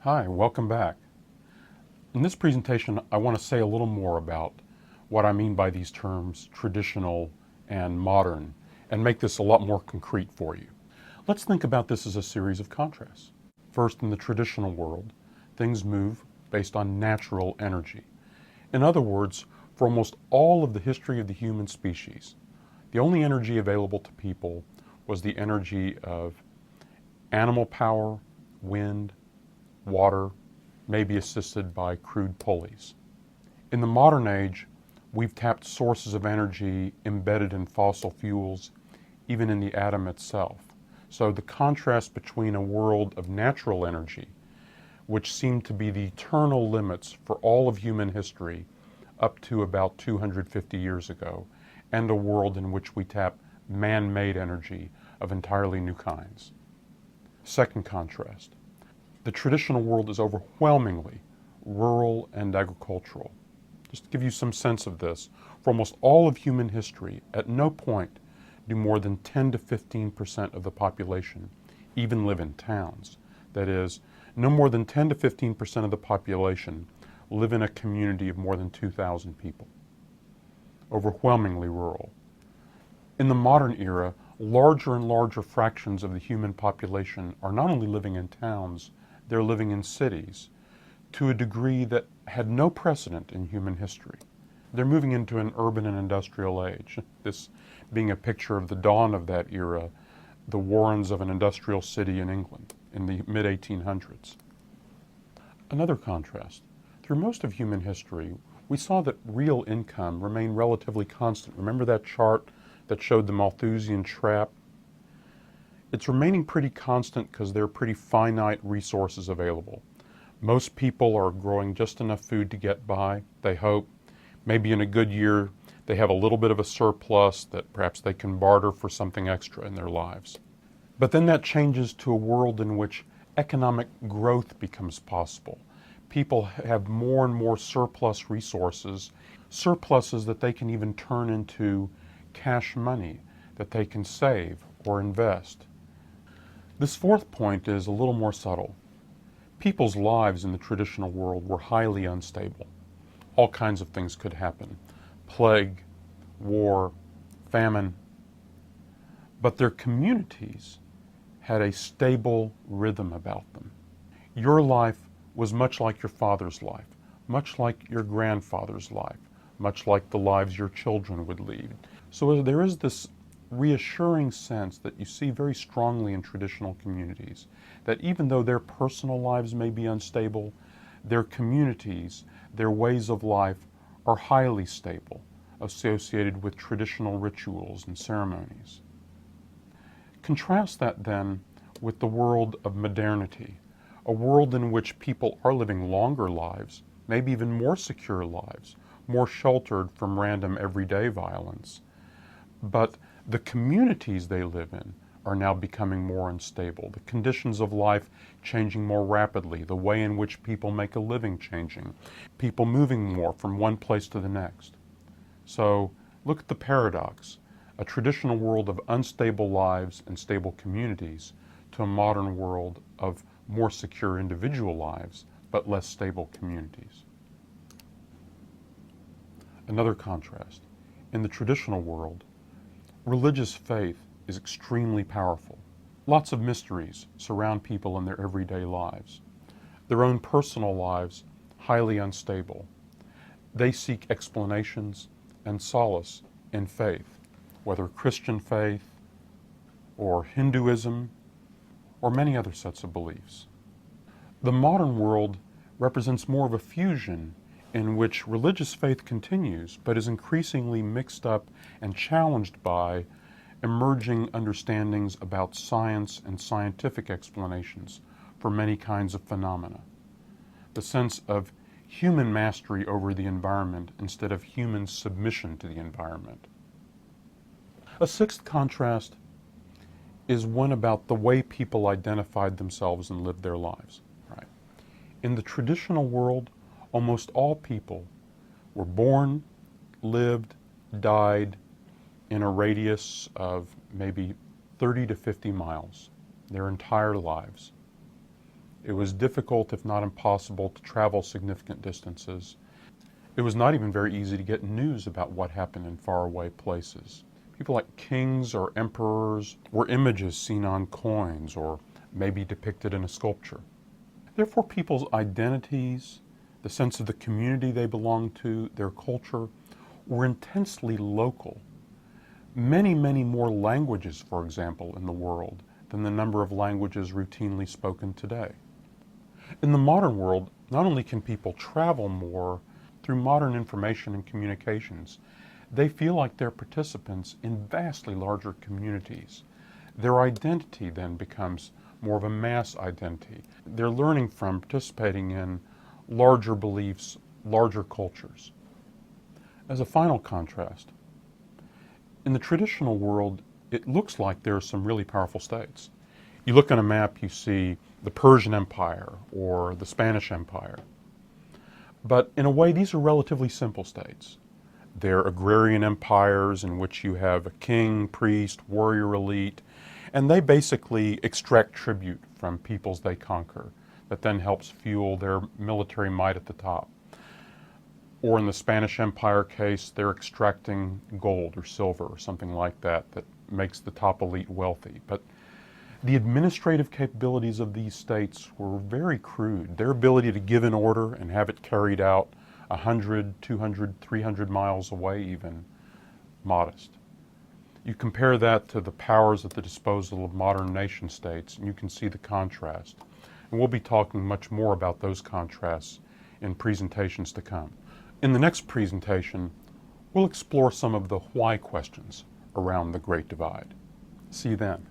Hi, welcome back. In this presentation, I want to say a little more about what I mean by these terms traditional and modern, and make this a lot more concrete for you. Let's think about this as a series of contrasts. First, in the traditional world, things move based on natural energy. In other words, for almost all of the history of the human species, the only energy available to people was the energy of animal power, wind, water, maybe assisted by crude pulleys. In the modern age, we've tapped sources of energy embedded in fossil fuels, even in the atom itself. So the contrast between a world of natural energy, which seemed to be the eternal limits for all of human history up to about 250 years ago, and a world in which we tap man-made energy of entirely new kinds. Second contrast. The traditional world is overwhelmingly rural and agricultural. Just to give you some sense of this, for almost all of human history, at no point do more than 10 to 15% of the population even live in towns. That is, no more than 10 to 15% of the population live in a community of more than 2,000 people. Overwhelmingly rural. In the modern era, larger and larger fractions of the human population are not only living in towns, they're living in cities to a degree that had no precedent in human history. They're moving into an urban and industrial age, this being a picture of the dawn of that era, the warrens of an industrial city in England in the mid-1800s. Another contrast. Through most of human history, we saw that real income remained relatively constant. Remember that chart that showed the Malthusian trap? It's remaining pretty constant because there are pretty finite resources available. Most people are growing just enough food to get by, they hope. Maybe in a good year, they have a little bit of a surplus that perhaps they can barter for something extra in their lives. But then that changes to a world in which economic growth becomes possible. People have more and more surplus resources, surpluses that they can even turn into cash money that they can save or invest. This fourth point is a little more subtle. People's lives in the traditional world were highly unstable. All kinds of things could happen. Plague, war, famine. But their communities had a stable rhythm about them. Your life was much like your father's life, much like your grandfather's life, much like the lives your children would lead. So there is this reassuring sense that you see very strongly in traditional communities, that even though their personal lives may be unstable, their communities, their ways of life are highly stable, associated with traditional rituals and ceremonies. Contrast that then with the world of modernity, a world in which people are living longer lives, maybe even more secure lives, more sheltered from random everyday violence. But the communities they live in are now becoming more unstable. The conditions of life changing more rapidly, the way in which people make a living changing, people moving more from one place to the next. So look at the paradox, a traditional world of unstable lives and stable communities to a modern world of more secure individual lives but less stable communities. Another contrast. In the traditional world, religious faith is extremely powerful. Lots of mysteries surround people in their everyday lives. Their own personal lives, highly unstable. They seek explanations and solace in faith, whether Christian faith or Hinduism or many other sets of beliefs. The modern world represents more of a fusion in which religious faith continues but is increasingly mixed up and challenged by emerging understandings about science and scientific explanations for many kinds of phenomena. The sense of human mastery over the environment instead of human submission to the environment. A sixth contrast is one about the way people identified themselves and lived their lives. Right? In the traditional world, almost all people were born, lived, died in a radius of maybe 30 to 50 miles their entire lives. It was difficult, if not impossible, to travel significant distances. It was not even very easy to get news about what happened in faraway places. People like kings or emperors were images seen on coins or maybe depicted in a sculpture. Therefore, people's identities, the sense of the community they belonged to, their culture, were intensely local. Many, many more languages, for example, in the world than the number of languages routinely spoken today. In the modern world, not only can people travel more through modern information and communications, they feel like they're participants in vastly larger communities. Their identity then becomes more of a mass identity. They're learning from participating in larger beliefs, larger cultures. As a final contrast, in the traditional world, it looks like there are some really powerful states. You look on a map, you see the Persian Empire or the Spanish Empire. But in a way, these are relatively simple states. They're agrarian empires in which you have a king, priest, warrior elite, and they basically extract tribute from peoples they conquer that then helps fuel their military might at the top. Or in the Spanish Empire case, they're extracting gold or silver or something like that that makes the top elite wealthy. But the administrative capabilities of these states were very crude. Their ability to give an order and have it carried out 100, 200, 300 miles away even, modest. You compare that to the powers at the disposal of modern nation states, and you can see the contrast. And we'll be talking much more about those contrasts in presentations to come. In the next presentation, we'll explore some of the why questions around the Great Divide. See you then.